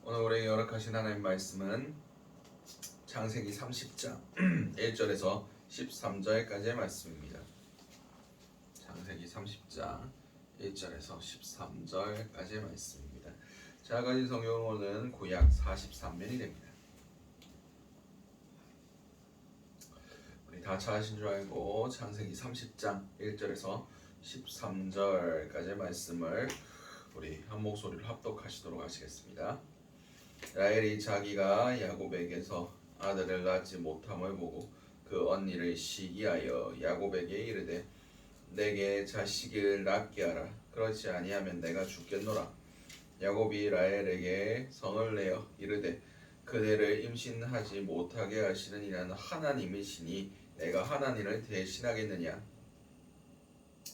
오늘 우리에게 허락하신 하나님 말씀은 창세기 30장 1절에서 13절까지의 말씀입니다. 창세기 30장 1절에서 13절까지의 말씀입니다. 제가 가진 성경으로는 구약 43면이 됩니다. 우리 다 찾으신 줄 알고 창세기 30장 1절에서 13절까지의 말씀을 우리 한 목소리로 합독하시도록 하시겠습니다. 라헬이 자기가 야곱에게서 아들을 낳지 못함을 보고 그 언니를 시기하여 야곱에게 이르되 내게 자식을 낳게 하라. 그렇지 아니하면 내가 죽겠노라. 야곱이 라헬에게 성을 내어 이르되 그대를 임신하지 못하게 하시는 이는 하나님이시니 내가 하나님을 대신하겠느냐.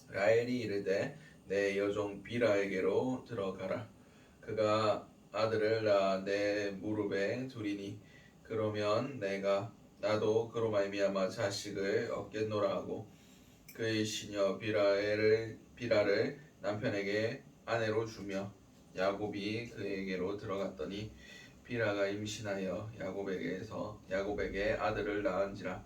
라헬이 이르되 내 여종 비라에게로 들어가라. 그가 아들을 낳아 내 무릎에 두리니 그러면 나도 그로 말미암아 자식을 얻겠노라 하고 그의 시녀 비라를 남편에게 아내로 주며 야곱이 그에게로 들어갔더니 비라가 임신하여 야곱에게 아들을 낳은지라.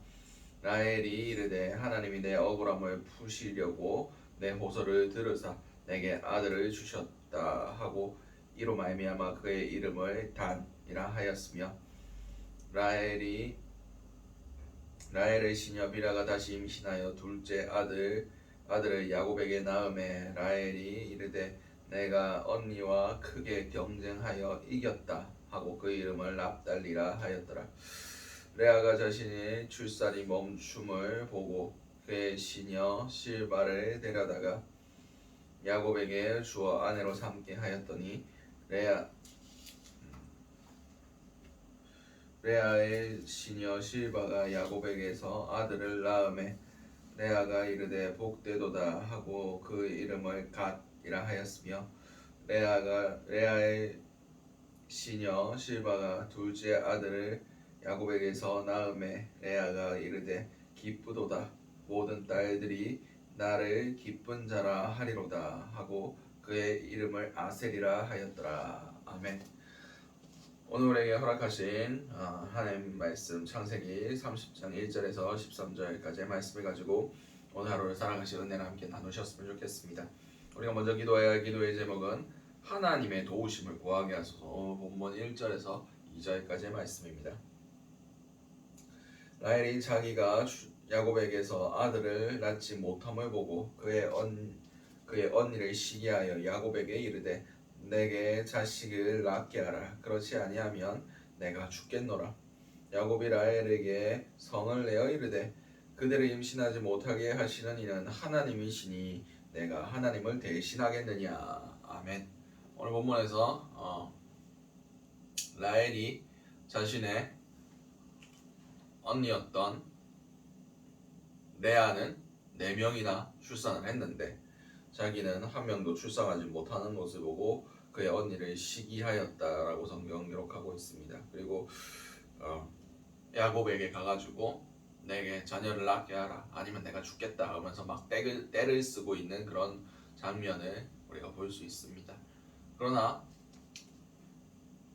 라헬이 이르되 하나님이 내 억울함을 푸시려고 내 호소를 들으사 내게 아들을 주셨다 하고 이로 말미암아 그의 이름을 단이라 하였으며 라헬의 시녀 비라가 다시 임신하여 둘째 아들을 야곱에게 낳음에 라헬이 이르되 내가 언니와 크게 경쟁하여 이겼다 하고 그 이름을 납달리라 하였더라. 레아가 자신의 출산이 멈춤을 보고 그의 시녀 실바를 데려다가 야곱에게 주어 아내로 삼게 하였더니 레아의 시녀 실바가 야곱에게서 아들을 낳음에 레아가 이르되 복되도다 하고 그 이름을 갓이라 하였으며 레아의 시녀 실바가 둘째 아들을 야곱에게서 낳음에 레아가 이르되 기쁘도다 모든 딸들이 나를 기쁜 자라 하리로다 하고 그의 이름을 아셀이라 하였더라. 아멘. 오늘 우리에게 허락하신 하나님 말씀 창세기 30장 1절에서 13절까지의 말씀을 가지고 오늘 하루를 살아가실 은혜를 함께 나누셨으면 좋겠습니다. 우리가 먼저 기도해야 할 기도의 제목은 하나님의 도우심을 구하게 하소서. 본문 1절에서 2절까지의 말씀입니다. 라헬이 자기가 야곱에게서 아들을 낳지 못함을 보고 그의 언니를 시기하여 야곱에게 이르되 내게 자식을 낳게 하라. 그렇지 아니하면 내가 죽겠노라. 야곱이 라헬에게 성을 내어 이르되 그대를 임신하지 못하게 하시는 이는 하나님이시니 내가 하나님을 대신하겠느냐. 아멘. 오늘 본문에서 라헬이 자신의 언니였던 레아는 4명이나 출산을 했는데 자기는 한 명도 출산하지 못하는 것을 보고 그의 언니를 시기하였다라고 성경 기록하고 있습니다. 그리고 야곱에게 가가지고 내게 자녀를 낳게 하라 아니면 내가 죽겠다 하면서 막 떼를 쓰고 있는 그런 장면을 우리가 볼 수 있습니다. 그러나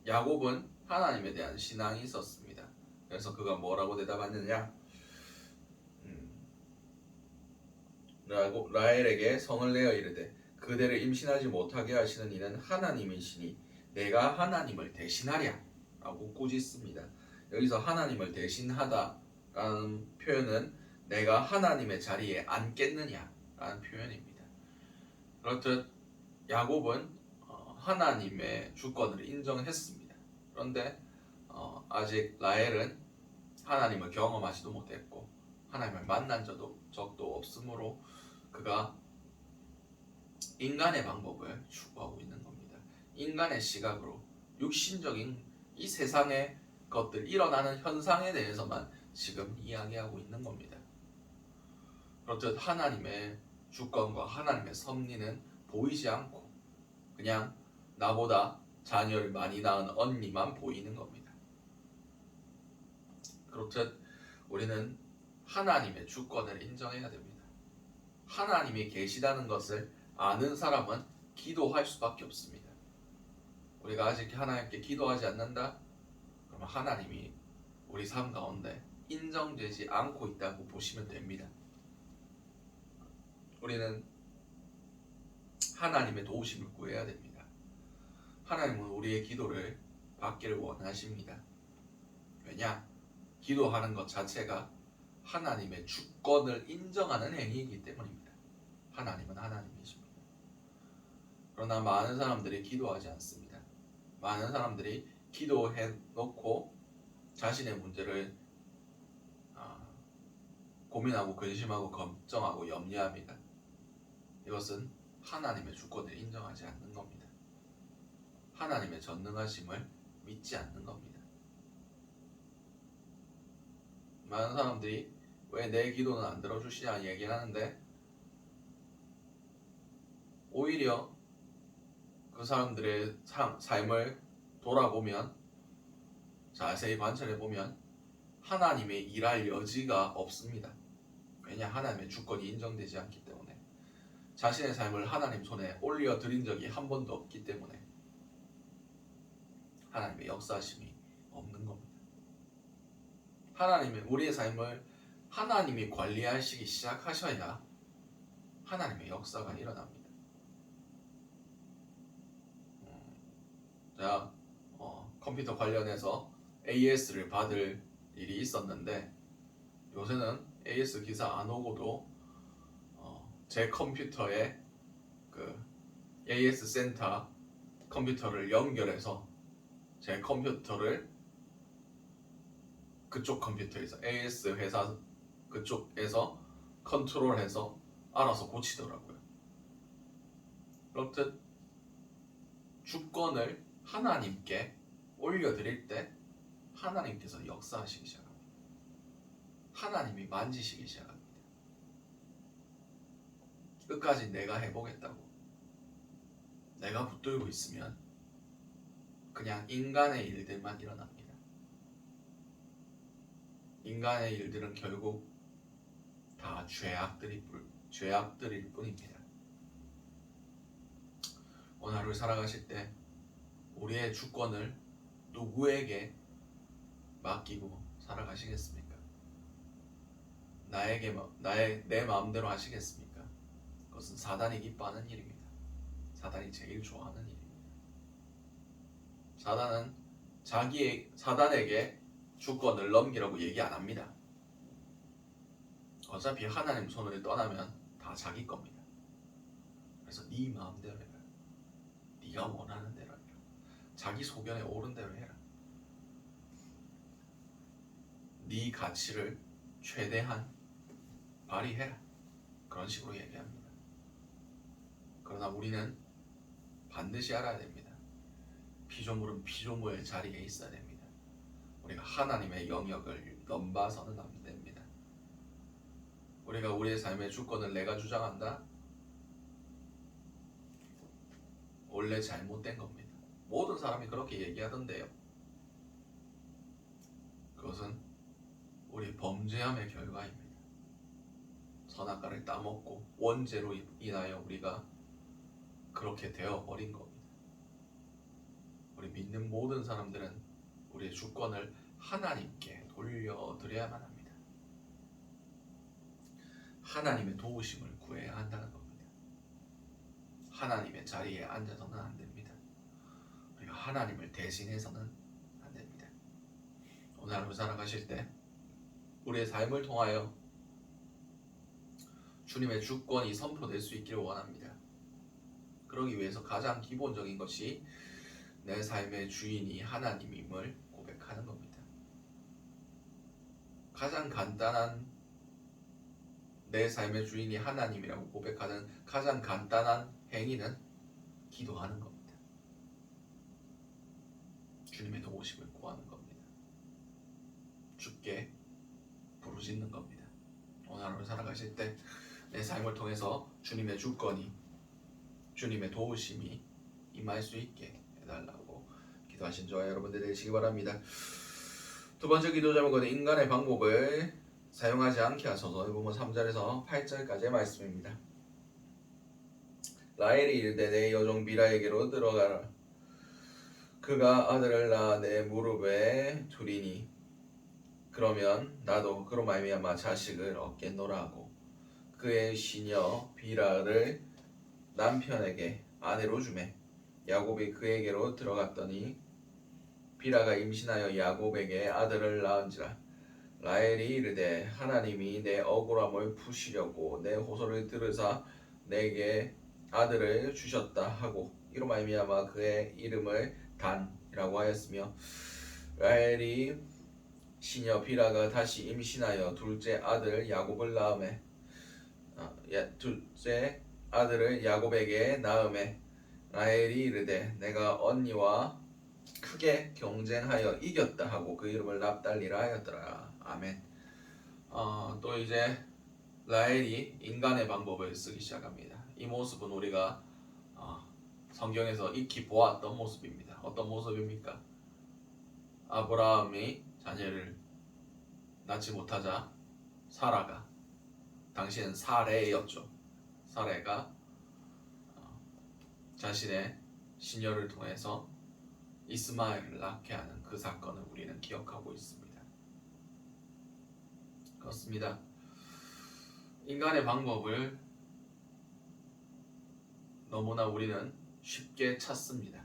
야곱은 하나님에 대한 신앙이 있었습니다. 그래서 그가 뭐라고 대답하느냐? 라헬에게 성을 내어 이르되 그대를 임신하지 못하게 하시는 이는 하나님이시니 내가 하나님을 대신하랴 라고 꾸짖습니다. 여기서 하나님을 대신하다라는 표현은 내가 하나님의 자리에 앉겠느냐 라는 표현입니다. 그렇듯 야곱은 하나님의 주권을 인정했습니다. 그런데 아직 라헬은 하나님을 경험하지도 못했고 하나님을 만난 적도 없으므로 그가 인간의 방법을 추구하고 있는 겁니다. 인간의 시각으로 육신적인 이 세상의 것들, 일어나는 현상에 대해서만 지금 이야기하고 있는 겁니다. 그렇듯 하나님의 주권과 하나님의 섭리는 보이지 않고 그냥 나보다 자녀를 많이 낳은 언니만 보이는 겁니다. 그렇듯 우리는 하나님의 주권을 인정해야 됩니다. 하나님이 계시다는 것을 아는 사람은 기도할 수밖에 없습니다. 우리가 아직 하나님께 기도하지 않는다? 그러면 하나님이 우리 삶 가운데 인정되지 않고 있다고 보시면 됩니다. 우리는 하나님의 도우심을 구해야 됩니다. 하나님은 우리의 기도를 받기를 원하십니다. 왜냐? 기도하는 것 자체가 하나님의 주권을 인정하는 행위이기 때문입니다. 하나님은 하나님이십니다. 그러나 많은 사람들이 기도하지 않습니다. 많은 사람들이 기도해 놓고 자신의 문제를 고민하고 근심하고 걱정하고 염려합니다. 이것은 하나님의 주권을 인정하지 않는 겁니다. 하나님의 전능하심을 믿지 않는 겁니다. 많은 사람들이 왜 내 기도는 안 들어주시냐 얘기를 하는데, 오히려 그 사람들의 삶을 돌아보면, 자세히 관찰해보면 하나님의 일할 여지가 없습니다. 왜냐? 하나님의 주권이 인정되지 않기 때문에, 자신의 삶을 하나님 손에 올려드린 적이 한 번도 없기 때문에 하나님의 역사하심이 없는 겁니다. 하나님의 우리의 삶을 하나님이 관리하시기 시작하셔야 하나님의 역사가 일어납니다. 제가 컴퓨터 관련해서 AS를 받을 일이 있었는데, 요새는 AS 기사 안 오고도 제 컴퓨터에 그 AS 센터 컴퓨터를 연결해서 제 컴퓨터를 그쪽 컴퓨터에서 AS 회사 그쪽에서 컨트롤해서 알아서 고치더라고요. 그렇듯 주권을 하나님께 올려드릴 때 하나님께서 역사하시기 시작합니다. 하나님이 만지시기 시작합니다. 끝까지 내가 해보겠다고 내가 붙들고 있으면 그냥 인간의 일들만 일어납니다. 인간의 일들은 결국 다 죄악들일 뿐입니다. 오늘 하루를 살아가실 때 우리의 주권을 누구에게 맡기고 살아가시겠습니까? 내 마음대로 하시겠습니까? 그것은 사단이 기뻐하는 일입니다. 사단이 제일 좋아하는 일입니다. 사단은 사단에게 주권을 넘기라고 얘기 안 합니다. 어차피 하나님 손을 떠나면 다 자기 겁니다. 그래서 네 마음대로 해라. 네가 원하는 대로 해라. 자기 소견에 옳은 대로 해라. 네 가치를 최대한 발휘해라. 그런 식으로 얘기합니다. 그러나 우리는 반드시 알아야 됩니다. 피조물은 피조물의 자리에 있어야 됩니다. 우리가 하나님의 영역을 넘봐서는 안 됩니다. 우리가 우리의 삶의 주권을 내가 주장한다? 원래 잘못된 겁니다. 모든 사람이 그렇게 얘기하던데요. 그것은 우리 범죄함의 결과입니다. 선악과를 따먹고 원죄로 인하여 우리가 그렇게 되어버린 겁니다. 우리 믿는 모든 사람들은 우리의 주권을 하나님께 돌려드려야만 합니다. 하나님의 도우심을 구해야 한다는 겁니다. 하나님의 자리에 앉아서는 안 됩니다. 우리가 하나님을 대신해서는 안 됩니다. 오늘 하루 살아가실 때 우리의 삶을 통하여 주님의 주권이 선포될 수 있기를 원합니다. 그러기 위해서 가장 기본적인 것이 내 삶의 주인이 하나님임을 고백하는 겁니다. 가장 간단한 내 삶의 주인이 하나님이라고 고백하는 가장 간단한 행위는 기도하는 겁니다. 주님의 도우심을 구하는 겁니다. 주께 부르짖는 겁니다. 오늘 하루 살아가실 때 내 삶을 통해서 주님의 주권이, 주님의 도우심이 임할 수 있게 해달라고 기도하신 저와 여러분들 되시기 바랍니다. 두 번째 기도 제목은 인간의 방법을 사용하지 않게 하소서. 본문 3절에서 8절까지의 말씀입니다. 라헬이 이르되 내 여종 비라에게로 들어가라. 그가 아들을 낳아 내 무릎에 두리니 그러면 나도 그로 말미암아 자식을 얻겠노라 하고 그의 시녀 비라를 남편에게 아내로 주매 야곱이 그에게로 들어갔더니 비라가 임신하여 야곱에게 아들을 낳은지라 라헬이 이르되 하나님이 내 억울함을 푸시려고 내 호소를 들으사 내게 아들을 주셨다 하고 이로 말미암아 그의 이름을 단이라고 하였으며 라헬이 시녀 비라가 다시 임신하여 둘째 아들 야곱을 낳음에 둘째 아들을 야곱에게 낳음에 라헬이 이르되 내가 언니와 크게 경쟁하여 이겼다 하고 그 이름을 납달리라 하였더라. 아멘. 또 이제 라헬이 인간의 방법을 쓰기 시작합니다. 이 모습은 우리가 성경에서 익히 보았던 모습입니다. 어떤 모습입니까? 아브라함이 자녀를 낳지 못하자 사라가, 당시엔 사레였죠. 사레가 자신의 시녀를 통해서 이스마엘을 낳게 하는 그 사건을 우리는 기억하고 있습니다. 그렇습니다. 인간의 방법을 너무나 우리는 쉽게 찾습니다.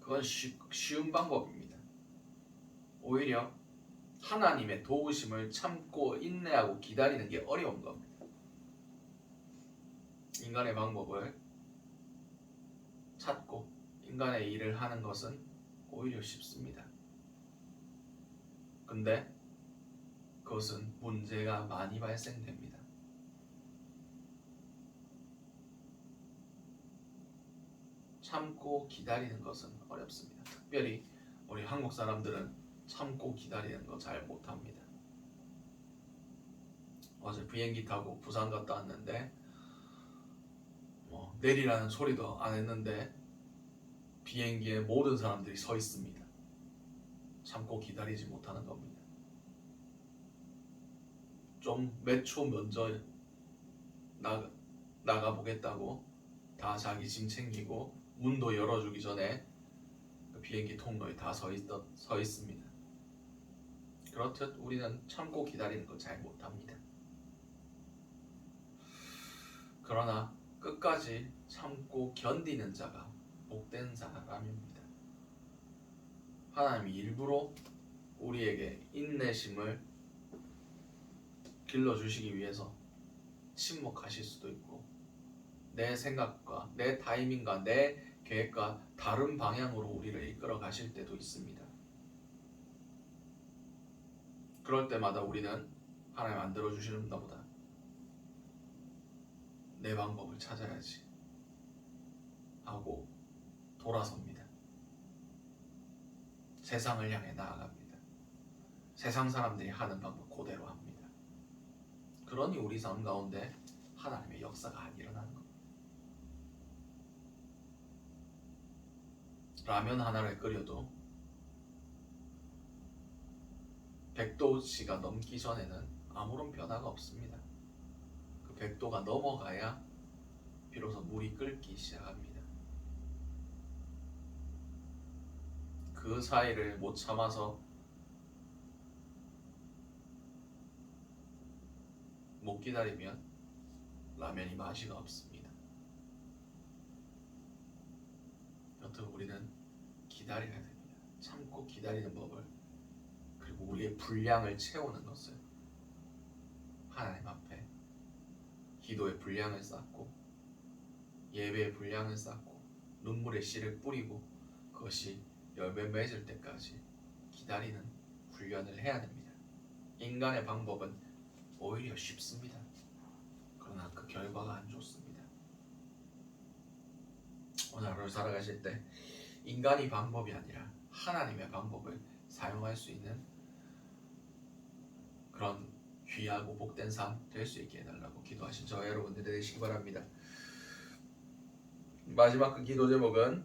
그건 쉬운 방법입니다. 오히려 하나님의 도우심을 참고 인내하고 기다리는 게 어려운 겁니다. 인간의 방법을 찾고 인간의 일을 하는 것은 오히려 쉽습니다. 근데 그것은 문제가 많이 발생됩니다. 참고 기다리는 것은 어렵습니다. 특별히 우리 한국 사람들은 참고 기다리는 거 잘 못합니다. 어제 비행기 타고 부산 갔다 왔는데 내리라는 소리도 안 했는데 비행기에 모든 사람들이 서 있습니다. 참고 기다리지 못하는 겁니다. 좀 몇 초 먼저 나가 보겠다고 다 자기 짐 챙기고 문도 열어주기 전에 그 비행기 통로에 다 서 있습니다. 그렇듯 우리는 참고 기다리는 걸 잘 못합니다. 그러나 끝까지 참고 견디는 자가 복된 사람입니다. 하나님이 일부러 우리에게 인내심을 길러주시기 위해서 침묵하실 수도 있고 내 생각과 내 타이밍과 내 계획과 다른 방향으로 우리를 이끌어 가실 때도 있습니다. 그럴 때마다 우리는 하나님 안 들어주시는가 보다 내 방법을 찾아야지 하고 돌아섭니다. 세상을 향해 나아갑니다. 세상 사람들이 하는 방법 그대로 합니다. 그러니 우리 삶 가운데 하나님의 역사가 안 일어나는 겁니다. 라면 하나를 끓여도 100도씨가 넘기 전에는 아무런 변화가 없습니다. 그 100도가 넘어가야 비로소 물이 끓기 시작합니다. 그 사이를 못 참아서 못 기다리면 라면이 맛이가 없습니다. 여튼 우리는 기다려야 됩니다. 참고 기다리는 법을, 그리고 우리의 분량을 채우는 것을 하나님 앞에 기도의 분량을 쌓고 예배의 분량을 쌓고 눈물의 씨를 뿌리고 그것이 열매 맺을 때까지 기다리는 훈련을 해야 됩니다. 인간의 방법은 오히려 쉽습니다. 그러나 그 결과가 안 좋습니다. 오늘 하루 살아가실 때 인간이 방법이 아니라 하나님의 방법을 사용할 수 있는 그런 귀하고 복된 삶 될 수 있게 해달라고 기도하신 저와 여러분들 되시기 바랍니다. 마지막 그 기도 제목은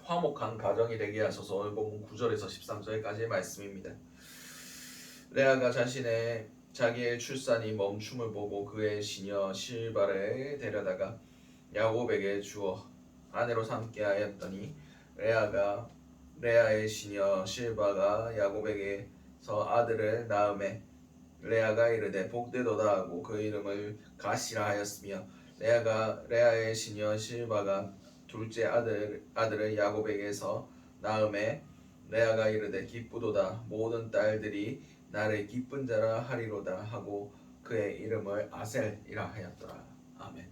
화목한 가정이 되게 하소서. 오늘 본문 9절에서 13절까지의 말씀입니다. 레아가 자기의 출산이 멈춤을 보고 그의 시녀 실바를 데려다가 야곱에게 주어 아내로 삼게 하였더니 레아의 시녀 실바가 야곱에게서 아들을 낳음에 레아가 이르되 복되도다 하고 그 이름을 가시라 하였으며 레아의 시녀 실바가 둘째 아들을 야곱에게서 낳음에 레아가 이르되 기쁘도다 모든 딸들이 나를 기쁜 자라 하리로다 하고 그의 이름을 아셀이라 하였더라. 아멘.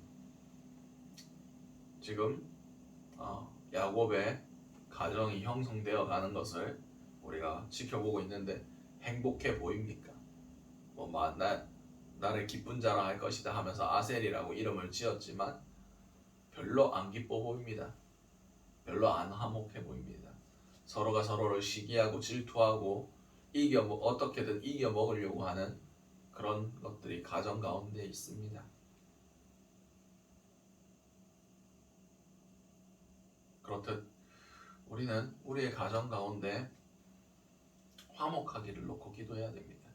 지금 야곱의 가정이 형성되어 가는 것을 우리가 지켜보고 있는데 행복해 보입니까? 나를 기쁜 자라 할 것이다 하면서 아셀이라고 이름을 지었지만 별로 안 기뻐 보입니다. 별로 안 화목해 보입니다. 서로가 서로를 시기하고 질투하고 어떻게든 이겨 먹으려고 하는 그런 것들이 가정 가운데 있습니다. 그렇듯 우리는 우리의 가정 가운데 화목하기를 놓고 기도해야 됩니다.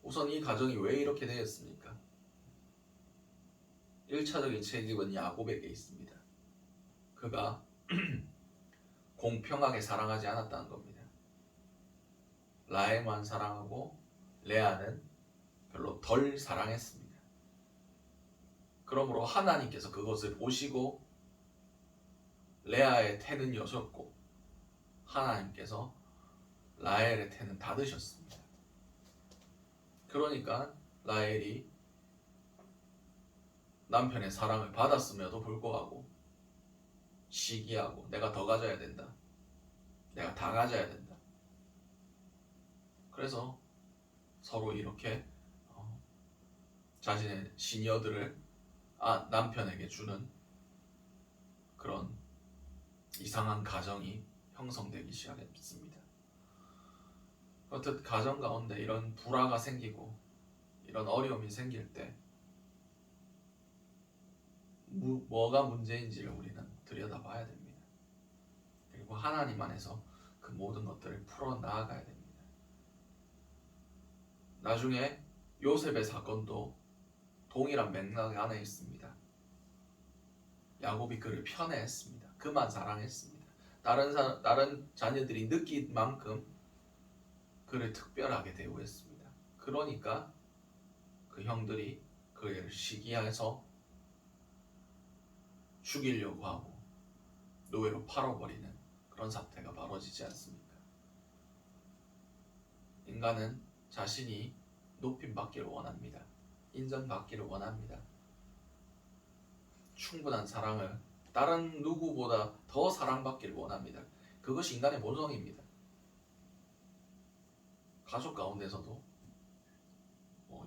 우선 이 가정이 왜 이렇게 되었습니까? 1차적인 책임은 야곱에게 있습니다. 그가 공평하게 사랑하지 않았다는 겁니다. 라헬만 사랑하고 레아는 별로 덜 사랑했습니다. 그러므로 하나님께서 그것을 보시고 레아의 태는 여셨고 하나님께서 라헬의 태는 닫으셨습니다. 그러니까 라헬이 남편의 사랑을 받았음에도 불구하고 시기하고 내가 더 가져야 된다. 내가 다 가져야 된다. 그래서 서로 이렇게 자신의 시녀들을 남편에게 주는 그런 이상한 가정이 형성되기 시작했습니다. 그렇듯 가정 가운데 이런 불화가 생기고 이런 어려움이 생길 때 뭐가 문제인지를 우리는 들여다봐야 됩니다. 그리고 하나님 안에서 그 모든 것들을 풀어나가야 됩니다. 나중에 요셉의 사건도 동일한 맥락 안에 있습니다. 야곱이 그를 편애했습니다. 그만 사랑했습니다. 다른 자녀들이 느낀 만큼 그를 특별하게 대우했습니다. 그러니까 그 형들이 그를 시기해서 죽이려고 하고 노예로 팔아버리는 그런 사태가 벌어지지 않습니까? 인간은 자신이 높임받기를 원합니다. 인정받기를 원합니다. 충분한 사랑을 다른 누구보다 더 사랑받기를 원합니다. 그것이 인간의 본성입니다. 가족 가운데서도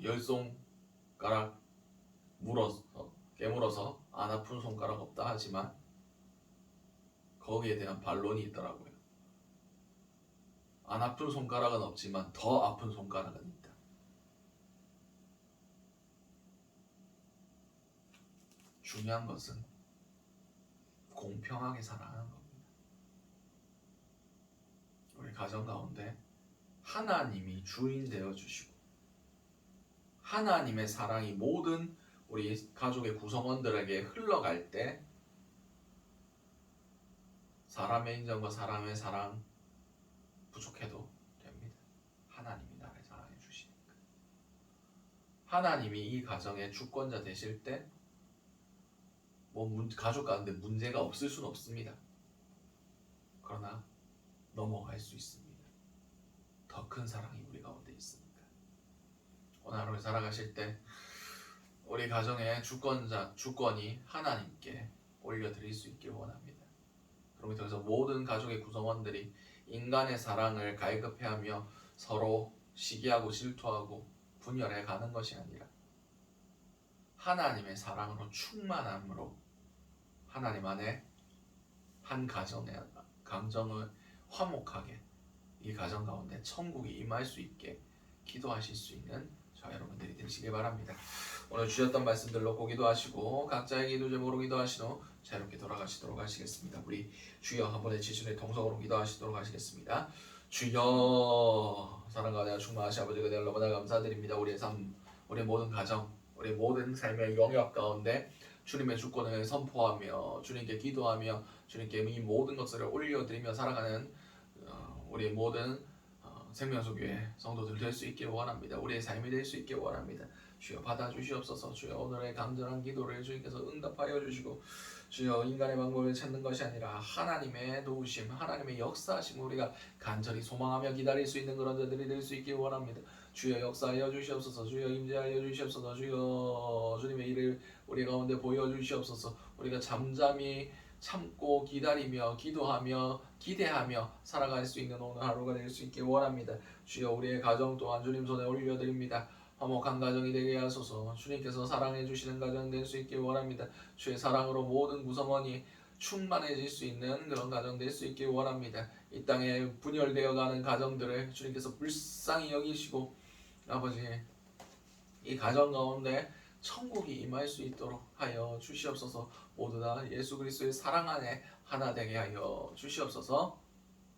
열 손가락 깨물어서 안 아픈 손가락 없다 하지만 거기에 대한 반론이 있더라고요. 안 아픈 손가락은 없지만 더 아픈 손가락은 있다. 중요한 것은 공평하게 사랑하는 겁니다. 우리 가정 가운데 하나님이 주인 되어 주시고 하나님의 사랑이 모든 우리 가족의 구성원들에게 흘러갈 때 사람의 인정과 사람의 사랑 부족해도 됩니다. 하나님이 나를 사랑해 주시니까. 하나님이 이 가정의 주권자 되실 때 가족 가운데 문제가 없을 수는 없습니다. 그러나 넘어갈 수 있습니다. 더 큰 사랑이 우리 가운데 있으니까. 오늘 하루 살아가실 때 우리 가정의 주권이 하나님께 올려드릴 수 있길 원합니다. 그러고 통해서 모든 가족의 구성원들이 인간의 사랑을 갈급해하며 서로 시기하고 질투하고 분열해 가는 것이 아니라 하나님의 사랑으로 충만함으로 하나님 안에 한 가정을 화목하게 이 가정 가운데 천국이 임할 수 있게 기도하실 수 있는 저 여러분들이 되시길 바랍니다. 오늘 주셨던 말씀들 놓고 기도하시고 각자의 기도 제목으로 기도하신 후 자유롭게 돌아가시도록 하시겠습니다. 우리 주여 한 번의 지순의 동성으로 기도하시도록 하시겠습니다. 주여 사랑과 은혜가 충만하신 아버지 그대를 너무나 감사드립니다. 우리의 삶, 우리의 모든 가정, 우리의 모든 삶의 영역 가운데 주님의 주권을 선포하며 주님께 기도하며 주님께 이 모든 것들을 올려드리며 살아가는 우리 모든 생명수교회 성도들 될 수 있길 원합니다. 우리의 삶이 될 수 있길 원합니다. 주여 받아주시옵소서. 주여 오늘의 간절한 기도를 주님께서 응답하여 주시고 주여 인간의 방법을 찾는 것이 아니라 하나님의 도우심, 하나님의 역사하심 우리가 간절히 소망하며 기다릴 수 있는 그런 자들이 될 수 있길 원합니다. 주여 역사하여 주시옵소서. 주여 임재하여 주시옵소서. 주여 주님의 일을 우리 가운데 보여주시옵소서. 우리가 잠잠히 참고 기다리며 기도하며 기대하며 살아갈 수 있는 오늘 하루가 될 수 있길 원합니다. 주여 우리의 가정 또한 주님 손에 올려드립니다. 화목한 가정이 되게 하소서. 주님께서 사랑해 주시는 가정 될 수 있길 원합니다. 주의 사랑으로 모든 구성원이 충만해질 수 있는 그런 가정 될 수 있길 원합니다. 이 땅에 분열되어 가는 가정들을 주님께서 불쌍히 여기시고 아버지 이 가정 가운데 천국이 임할 수 있도록 하여 주시옵소서. 모두 다 예수 그리스도의 사랑 안에 하나 되게 하여 주시옵소서.